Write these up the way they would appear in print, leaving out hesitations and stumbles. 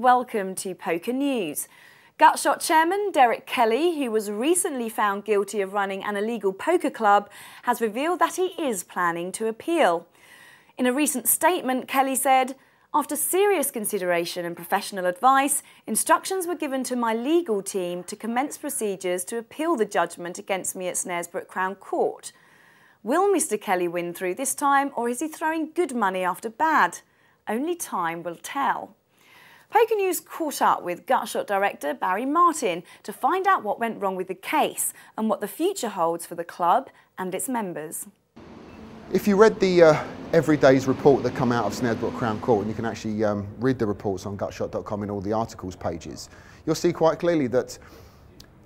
welcome to Poker News. Gutshot chairman Derek Kelly, who was recently found guilty of running an illegal poker club, has revealed that he is planning to appeal. In a recent statement, Kelly said, "After serious consideration and professional advice, instructions were given to my legal team to commence procedures to appeal the judgment against me at Snaresbrook Crown Court. Will Mr. Kelly win through this time, or is he throwing good money after bad? Only time will tell." Poker News caught up with Gutshot director Barry Martin to find out what went wrong with the case and what the future holds for the club and its members. If you read the everyday's report that come out of Snaresbrook Crown Court, and you can actually read the reports on gutshot.com in all the articles pages, you'll see quite clearly that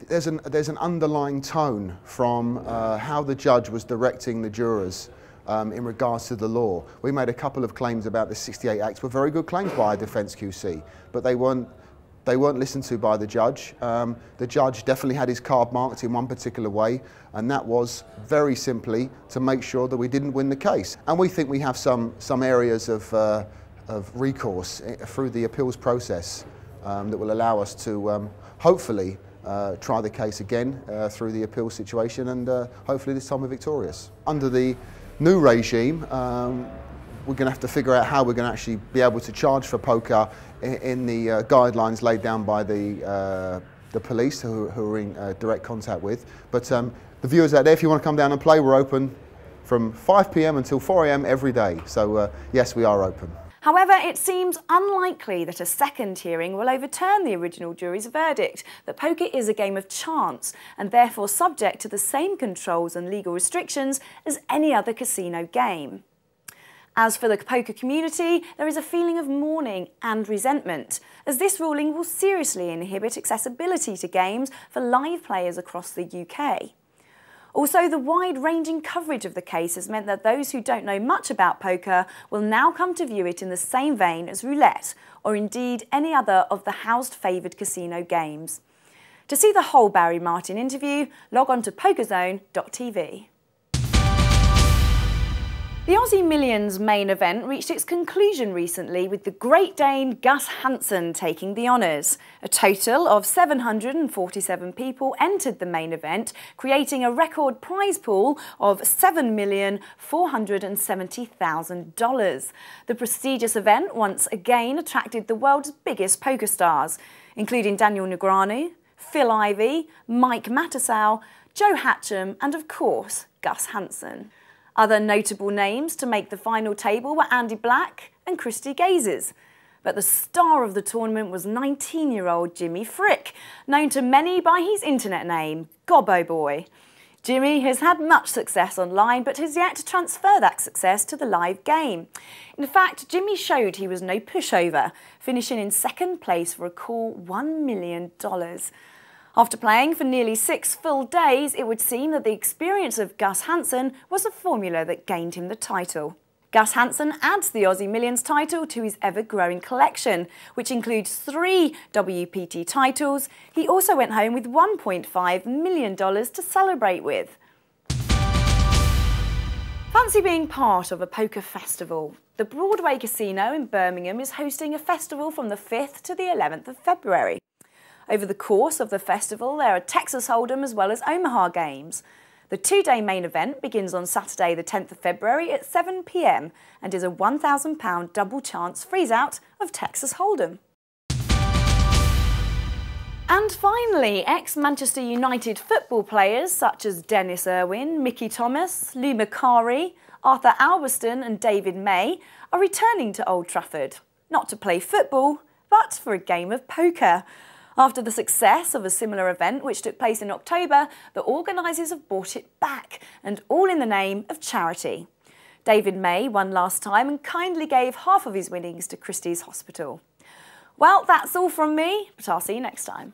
there's an underlying tone from how the judge was directing the jurors in regards to the law. We made a couple of claims about the 68 Acts, were very good claims by our defence QC, but they weren't listened to by the judge. The judge definitely had his card marked in one particular way, and that was very simply to make sure that we didn't win the case. And we think we have some areas of recourse through the appeals process that will allow us to hopefully try the case again through the appeals situation, and hopefully this time we're victorious. Under the new regime, we're going to have to figure out how we're going to actually be able to charge for poker in the guidelines laid down by the police who are in direct contact with. But the viewers out there, if you want to come down and play, we're open from 5 PM until 4 AM every day. So yes, we are open. However, it seems unlikely that a second hearing will overturn the original jury's verdict that poker is a game of chance and therefore subject to the same controls and legal restrictions as any other casino game. As for the poker community, there is a feeling of mourning and resentment, as this ruling will seriously inhibit accessibility to games for live players across the UK. Also, the wide-ranging coverage of the case has meant that those who don't know much about poker will now come to view it in the same vein as roulette, or indeed any other of the housed-favoured casino games. To see the whole Barry Martin interview, log on to pokerzone.tv. The Aussie Millions main event reached its conclusion recently with the Great Dane Gus Hansen taking the honours. A total of 747 people entered the main event, creating a record prize pool of $7,470,000. The prestigious event once again attracted the world's biggest poker stars, including Daniel Negreanu, Phil Ivey, Mike Mattisau, Joe Hatcham and, of course, Gus Hansen. Other notable names to make the final table were Andy Black and Christy Gazes. But the star of the tournament was 19-year-old Jimmy Frick, known to many by his internet name, Gobbo Boy. Jimmy has had much success online, but has yet to transfer that success to the live game. In fact, Jimmy showed he was no pushover, finishing in second place for a cool $1 million. After playing for nearly 6 full days, it would seem that the experience of Gus Hansen was the formula that gained him the title. Gus Hansen adds the Aussie Millions title to his ever-growing collection, which includes 3 WPT titles. He also went home with $1.5 million to celebrate with. Fancy being part of a poker festival? The Broadway Casino in Birmingham is hosting a festival from the 5th to the 11th of February. Over the course of the festival, there are Texas Hold'em as well as Omaha games. The 2-day main event begins on Saturday the 10th of February at 7 PM and is a £1,000 double chance freeze-out of Texas Hold'em. And finally, ex-Manchester United football players such as Dennis Irwin, Mickey Thomas, Lou Macari, Arthur Alberston and David May are returning to Old Trafford, not to play football, but for a game of poker. After the success of a similar event which took place in October, the organisers have brought it back, and all in the name of charity. David May won last time and kindly gave half of his winnings to Christie's Hospital. Well, that's all from me, but I'll see you next time.